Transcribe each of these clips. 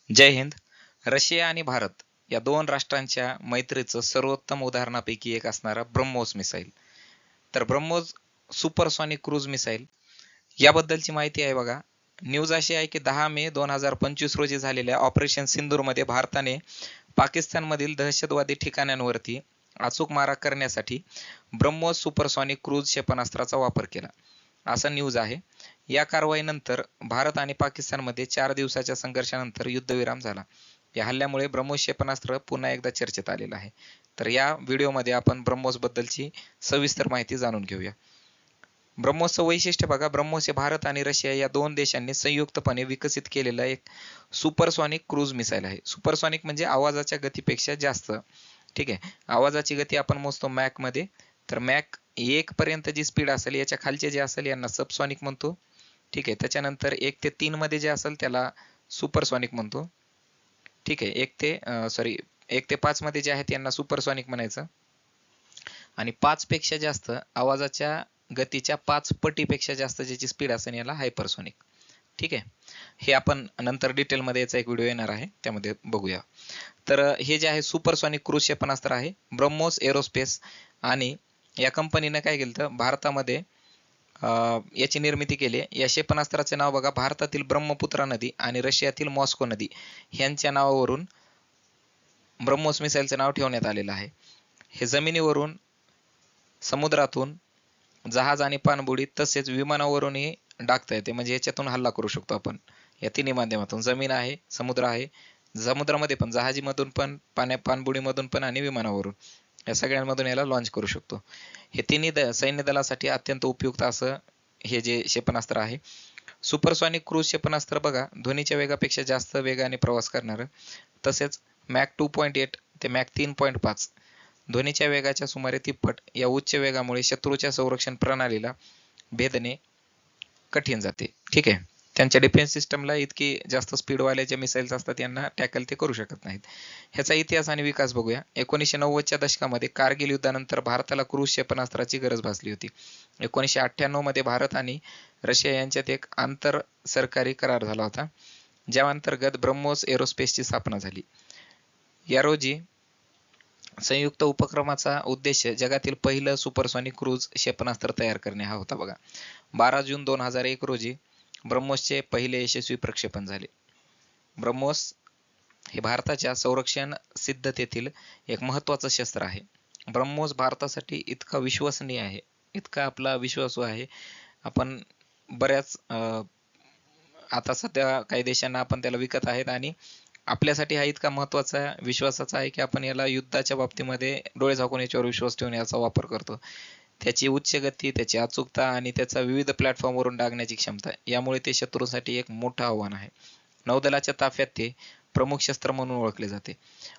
जय Hind. Russia आणि भारत या दोन राष्ट्रांच्या मैत्रीचं सर्वोत्तम उदाहरणापैकी एक असणारा ब्रह्मोस मिसाईल. तर ब्रह्मोस सुपरसॉनिक क्रूज मिसाईल याबद्दलची माहिती आहे बघा. न्यूज अशी आहे की 10 मे 2025 रोजी झालेल्या ऑपरेशन सिंदूरमध्ये भारताने पाकिस्तानमधील दहशतवादी ठिकाणांवरती अचूक मारा करण्यासाठी ब्रह्मोस सुपरसॉनिक क्रूज क्षेपणास्त्राचा वापर केला, असा न्यूज आहे. या कारवाईनंतर भारत आणि पाकिस्तानमध्ये 4 दिवसाच्या संघर्षानंतर युद्धविराम झाला. या हल्ल्यामुळे ब्रह्मोस क्षेपणास्त्र पुन्हा एकदा चर्चेत आलेलं आहे. तर या व्हिडिओमध्ये आपण ब्रह्मोस बद्दलची सविस्तर माहिती जाणून घेऊया. ब्रह्मोसचं वैशिष्ट्य बघा. ब्रह्मोस हे भारत आणि रशिया या दोन देशांनी संयुक्तपणे विकसित केलेलं एक सुपरसॉनिक क्रूज मिसाईल आहे. सुपरसॉनिक म्हणजे आवाजाच्या गतीपेक्षा जास्त. ठीक आहे. आवाजाची गती आपण मोजतो मॅक मध्ये. तर मॅक 1 पर्यंत जी स्पीड असेल, याच्या खालचे जे असेल यांना सबसॉनिक म्हणतो. ठीक आहे. त्याच्यानंतर 1 ते 3 मध्ये जे असेल त्याला सुपरसॉनिक म्हणतो. ठीक आहे. 1 ते 5 मध्ये जे आहेत यांना सुपरसॉनिक म्हणायचं. आणि 5 पेक्षा जास्त आवाजाच्या गतीच्या 5 पटीपेक्षा जास्त ज्याची स्पीड असेल याला हायपरसॉनिक. ठीक आहे. हे आपण नंतर डिटेलमध्ये याचा एक व्हिडिओ येणार आहे, त्यामध्ये बघूया. तर हे जे आहे सुपरसॉनिक क्रूज क्षेपणास्त्र आहे ब्रह्मोस एरोस्पेस, आणि या कंपनीने काय केलं तर भारतामध्ये याची निर्मिती केली. या क्षेपणास्त्राचे नाव बघा, भारतातील ब्रह्मपुत्रा नदी आणि रशियातील मॉस्को नदी यांच्या नावावरून ब्रह्मोस मिसाईलचे नाव ठेवण्यात आलेलं आहे. हे जमिनीवरून, समुद्रातून, जहाज आणि पाणबुडी तसेच विमानावरूनही डागता येते. म्हणजे याच्यातून हल्ला करू शकतो आपण या तिन्ही माध्यमातून. जमीन आहे, समुद्र आहे, समुद्रामध्ये पण, जहाजीमधून पण, पाणबुडीमधून पण आणि विमानावरून, या सगळ्यांमधून याला लॉन्च करू शकतो. हे तिन्ही सैन्य दलासाठी अत्यंत उपयुक्त असं हे जे क्षेपणास्त्र आहे. सुपरसॉनिक क्रूज क्षेपणास्त्र बघा, ध्वनीच्या वेगापेक्षा जास्त वेगाने प्रवास करणारं, तसेच मॅक 2.8 ते मॅक 3.5 ध्वनीच्या वेगाच्या सुमारे 3पट या उच्च वेगामुळे शत्रूच्या संरक्षण प्रणालीला भेदणे कठीण जाते. ठीक आहे. त्यांच्या डिफेन्स सिस्टमला इतकी जास्त स्पीडवाले जे मिसाईल्स असतात यांना टॅकल ते करू शकत नाहीत. ह्याचा इतिहास आणि विकास बघूया. 1990च्या दशकामध्ये कारगिल युद्धानंतर भारताला क्रूज क्षेपणास्त्राची गरज भासली होती. 1998 मध्ये भारत आणि रशिया यांच्यात एक आंतर सरकारी करार झाला होता, ज्या अंतर्गत ब्रह्मोस एरोस्पेसची स्थापना झाली. या रोजी संयुक्त उपक्रमाचा उद्देश जगातील पहिलं सुपरसॉनिक क्रूज क्षेपणास्त्र तयार करणे हा होता बघा. 12 जून 2001 रोजी ब्रह्मोसचे पहिले यशस्वी प्रक्षेपण झाले. ब्रह्मोस हे भारताच्या संरक्षण सिद्धतेतील एक महत्त्वाचं शस्त्र आहे. ब्रह्मोस भारतासाठी इतका विश्वसनीय आहे, इतका आपला विश्वासू आहे. आपण बऱ्याच आता सध्या काही देशांना आपण त्याला विकत आहेत, आणि आपल्यासाठी हा इतका महत्त्वाचा विश्वासाचा आहे की आपण याला युद्धाच्या बाबतीमध्ये डोळे झाकून याच्यावर विश्वास ठेवून याचा वापर करतो. त्याची उच्च गती, त्याची अचूकता आणि त्याचा विविध प्लॅटफॉर्मवरून डागण्याची क्षमता, यामुळे ते शत्रूसाठी एक मोठं आव्हान आहे. नौदलाच्या ताफ्यात ते प्रमुख शस्त्र म्हणून ओळखले जाते.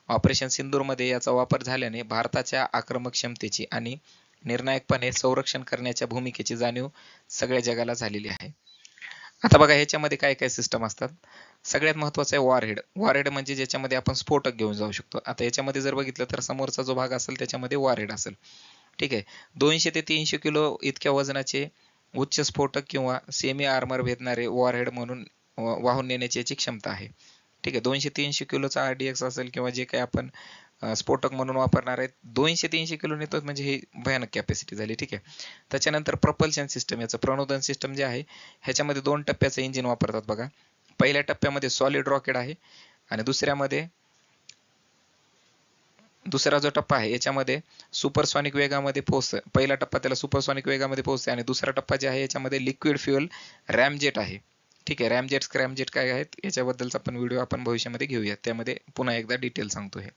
ऑपरेशन सिंदूरमध्ये याचा वापर झाल्याने भारताच्या आक्रमक क्षमतेची आणि निर्णायकपणे संरक्षण करण्याच्या भूमिकेची जाणीव सगळ्या जगाला झालेली आहे. आता बघा, ह्याच्यामध्ये काय काय सिस्टम असतात. सगळ्यात महत्त्वाचं आहे वॉरहेड. वॉरहेड म्हणजे ज्याच्यामध्ये आपण स्फोटक घेऊन जाऊ शकतो. आता याच्यामध्ये जर बघितलं तर समोरचा जो भाग असेल त्याच्यामध्ये वॉरहेड असेल. ठीक आहे. 200 ते 300 किलो इतक्या वजनाचे उच्च स्फोटक किंवा सेमी आर्मर भेदणारे वॉरहेड म्हणून वाहून नेण्याची याची क्षमता आहे. ठीक आहे. 200-300 किलोचा RDX असेल किंवा जे काही आपण स्फोटक म्हणून वापरणार आहेत, 200-300 किलो नेतो म्हणजे ही भयानक कॅपॅसिटी झाली. ठीक आहे. त्याच्यानंतर प्रपल्शन सिस्टम, याचं प्रणोदन सिस्टम जे आहे ह्याच्यामध्ये 2 टप्प्याचं इंजिन वापरतात बघा. पहिल्या टप्प्यामध्ये सॉलिड रॉकेट आहे, आणि दुसरा जो टप्पा आहे याच्यामध्ये सुपरसॉनिक वेगामध्ये पोहोचतं. पहिला टप्पा त्याला सुपरसॉनिक वेगामध्ये पोहोचते, आणि दुसरा टप्पा जे आहे याच्यामध्ये लिक्विड फ्युअल रॅमजेट आहे. ठीक आहे. रॅमजेट, स्क्रॅमजेट काय आहेत याच्याबद्दलचा पण व्हिडिओ आपण भविष्यामध्ये घेऊया, त्यामध्ये पुन्हा एकदा डिटेल सांगतो. हे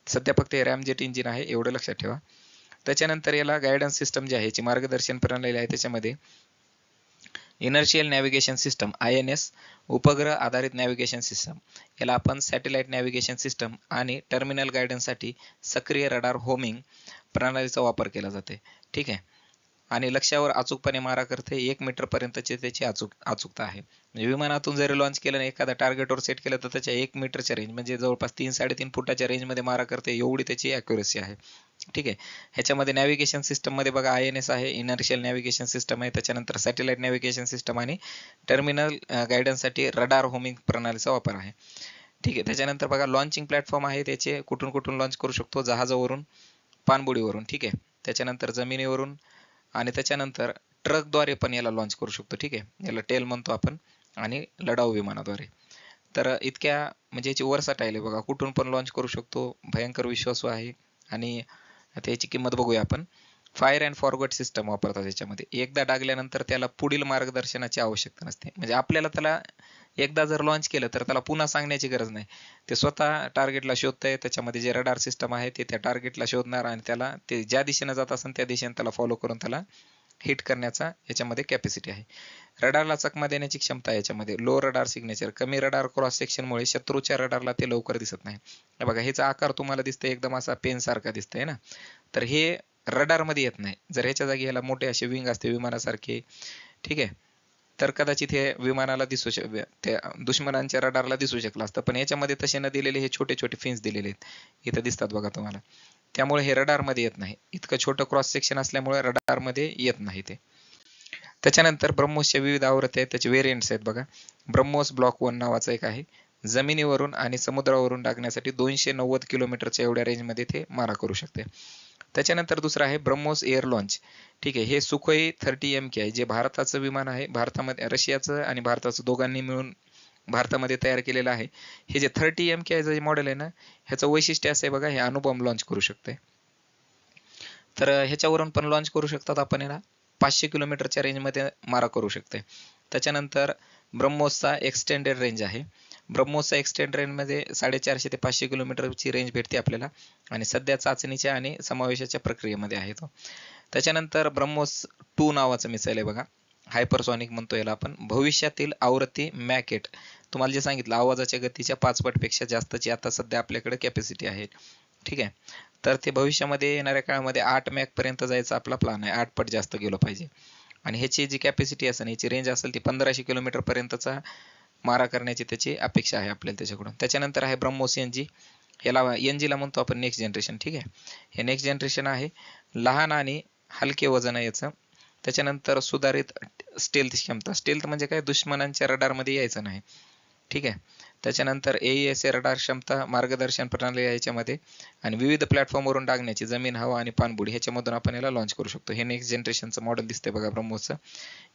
सध्या फक्त हे रॅमजेट इंजिन आहे, एवढं लक्षात ठेवा. त्याच्यानंतर याला गायडन्स सिस्टम जे आहे, याची मार्गदर्शन प्रणाली आहे, त्याच्यामध्ये इनर्शियल नॅव्हिगेशन सिस्टम INS, उपग्रह आधारित नॅव्हिगेशन सिस्टम, याला आपण सॅटेलाइट नॅव्हिगेशन सिस्टम, आणि टर्मिनल गायडन्ससाठी सक्रिय रडार होमिंग प्रणालीचा वापर केला जाते. ठीक आहे. आणि लक्ष्यावर अचूकपणे मारा करते. 1 मीटर पर्यंतची त्याची अचूकता आहे. म्हणजे विमानातून जरी लॉन्च केलं आणि एखाद्या टार्गेटवर सेट केलं तर त्याच्या 1 मीटरच्या रेंज, म्हणजे जवळपास 3-3.5 फुटाच्या रेंजमध्ये मारा करते, एवढी त्याची ॲक्युरसी आहे. ठीक आहे. ह्याच्यामध्ये नॅव्हिगेशन सिस्टम मध्ये बघा INS आहे, इनर्शियल नॅव्हिगेशन सिस्टम आहे, त्याच्यानंतर सॅटेलाइट नॅव्हिगेशन सिस्टम आणि टर्मिनल गायडन्ससाठी रडार होमिंग प्रणालीचा वापर आहे. ठीक आहे. त्याच्यानंतर बघा लॉन्चिंग प्लॅटफॉर्म आहे त्याचे कुठून कुठून लॉन्च करू शकतो, जहाजावरून, पाणबुडीवरून, ठीक आहे. त्याच्यानंतर जमिनीवरून आणि त्याच्यानंतर ट्रकद्वारे पण याला लॉन्च करू शकतो, ठीक आहे. याला टेल म्हणतो आपण, आणि लढाऊ विमानाद्वारे. तर इतक्या म्हणजे याची वर्सटाईल आहे बघा, कुठून पण लॉन्च करू शकतो, भयंकर विश्वासू आहे. आणि त्याची किंमत बघूया आपण. फायर अँड फॉरवर्ड सिस्टम वापरतात याच्यामध्ये. एकदा डागल्यानंतर त्याला पुढील मार्गदर्शनाची आवश्यकता नसते. म्हणजे आपल्याला त्याला एकदा जर लॉन्च केलं तर त्याला पुन्हा सांगण्याची गरज नाही. ते स्वतः टार्गेटला शोधतंय. त्याच्यामध्ये जे रडार सिस्टम आहे ते त्या टार्गेटला शोधणार आणि त्याला ते ज्या दिशेने जात असेल त्या दिशेने त्याला फॉलो करून त्याला हिट करण्याचा याच्यामध्ये कॅपॅसिटी आहे. रडारला चकमा देण्याची क्षमता आहे याच्यामध्ये. लो रडार सिग्नेचर, कमी रडार क्रॉस सेक्शनमुळे शत्रूच्या रडारला ते लवकर दिसत नाही. हे बघा, ह्याचा आकार तुम्हाला दिसतोय एकदम असा पेन सारखा दिसतोय ना. तर हे रडार मध्ये येत नाही. जर ह्याच्या जागी ह्याला मोठे असे विंग असते विमानासारखे, ठीक आहे, तर कदाचित हे विमानाला त्या दुश्मनांच्या रडारला दिसू शकलं असतं. पण याच्यामध्ये तसे न दिलेले हे छोटे छोटे फिन्स दिलेले आहेत, इथं दिसतात बघा तुम्हाला. त्यामुळे हे रडार मध्ये येत नाही. इतकं छोटं क्रॉस सेक्शन असल्यामुळे रडार मध्ये येत नाही ते. त्याच्यानंतर ब्रह्मोसच्या विविध आवृत्ती आहेत, त्याचे व्हेरियंट्स आहेत बघा. ब्रह्मोस ब्लॉक 1 नावाचा एक आहे. जमिनीवरून आणि समुद्रावरून डागण्यासाठी 290 किलोमीटरच्या एवढ्या रेंजमध्ये ते मारा करू शकते. त्याच्यानंतर दुसरं आहे ब्रह्मोस एअर लॉन्च, ठीक आहे. हे सुखोई 30 MK आहे, जे भारताचं विमान आहे. भारतामध्ये रशियाचं आणि भारताचं दोघांनी मिळून भारतामध्ये तयार केलेलं आहे. हे जे 30 MK जे मॉडेल आहे ना, ह्याचं वैशिष्ट्य असं आहे बघा, हे अणुबॉम्ब लॉन्च करू शकते. तर ह्याच्यावरून पण लॉन्च करू शकतात आपण याला. 500 किलोमीटरच्या रेंजमध्ये मारा करू शकते. त्याच्यानंतर ब्रह्मोसचा एक्सटेंडेड रेंज आहे. ब्रह्मोसचा एक्सटेंड रेंजमध्ये 450 ते 500 किलोमीटरची रेंज भेटते आपल्याला, आणि सध्या चाचणीच्या आणि समावेशाच्या प्रक्रियेमध्ये आहे तो. त्याच्यानंतर ब्रह्मोस 2 नावाचं मिसाईल आहे बघा, हायपरसॉनिक म्हणतो याला आपण. भविष्यातील आवृत्ती मॅक 8, तुम्हाला जे सांगितलं आवाजाच्या गतीच्या 5 पटपेक्षा जास्तची आता सध्या आपल्याकडे कॅपॅसिटी आहे, ठीक आहे. तर ते भविष्यामध्ये येणाऱ्या काळामध्ये 8 मॅक पर्यंत जायचा आपला प्लॅन आहे. 8 पट जास्त गेलो पाहिजे. आणि ह्याची जी कॅपॅसिटी असेल, याची रेंज असेल ती 1500 किलोमीटर पर्यंतचा मारा करण्याची त्याची अपेक्षा आहे आपल्याला त्याच्याकडून. त्याच्यानंतर आहे ब्रह्मोस NG, याला NG ला म्हणतो आपण नेक्स्ट जनरेशन, ठीक आहे. हे नेक्स्ट जनरेशन आहे. लहान आणि हलके वजन आहे याचं. त्याच्यानंतर सुधारित स्टेल्थ क्षमता. स्टेल्थ म्हणजे काय, दुश्मनांच्या रडारमध्ये यायचं नाही, ठीक आहे. त्याच्यानंतर AESA रडार क्षमता, मार्गदर्शन प्रणाली आहे याच्यामध्ये, आणि विविध प्लॅटफॉर्मवरून डागण्याची, जमीन, हवा आणि पाणबुडी ह्याच्यामधून आपण याला लॉन्च करू शकतो. हे नेक्स्ट जनरेशनचं मॉडेल दिसतंय बघा ब्रह्मोसचं.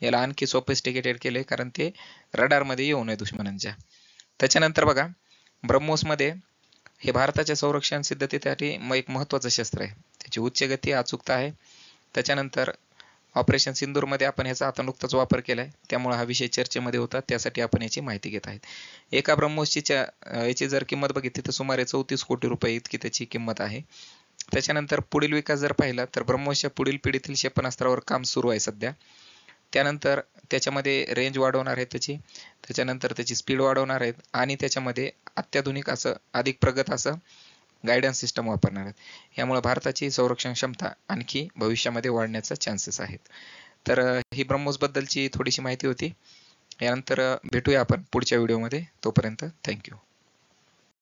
याला आणखी सोफिस्टिकेटेड केले कारण ते रडारमध्ये येऊ नये दुश्मनांच्या. त्याच्यानंतर बघा, ब्रह्मोसमध्ये हे भारताच्या संरक्षण सिद्धतेसाठी एक महत्त्वाचं शस्त्र आहे. त्याची उच्च गती, अचूकता आहे. त्याच्यानंतर ऑपरेशन सिंदूरमध्ये आपण ह्याचा आता नुकताच वापर केलाय, त्यामुळे हा विषय चर्चेमध्ये होता, त्यासाठी आपण याची माहिती घेत आहेत. एका ब्रह्मोसची याची जर किंमत बघितली तर सुमारे 34 कोटी रुपये इतकी त्याची किंमत आहे. त्याच्यानंतर पुढील विकास जर पाहिला तर ब्रह्मोसच्या पुढील पिढीतील क्षेपणास्त्रावर काम सुरू आहे सध्या. त्यानंतर त्याच्यामध्ये रेंज वाढवणार आहे त्याची, त्याच्यानंतर त्याची स्पीड वाढवणार आहेत, आणि त्याच्यामध्ये अत्याधुनिक असं अधिक प्रगत असं गायडन्स सिस्टम वापरणार आहेत. यामुळे भारताची संरक्षण क्षमता आणखी भविष्यामध्ये वाढण्याचा चान्सेस आहेत. तर ही ब्रह्मोस बद्दलची थोडीशी माहिती होती. यानंतर भेटूया आपण पुढच्या व्हिडिओमध्ये. तोपर्यंत थँक्यू.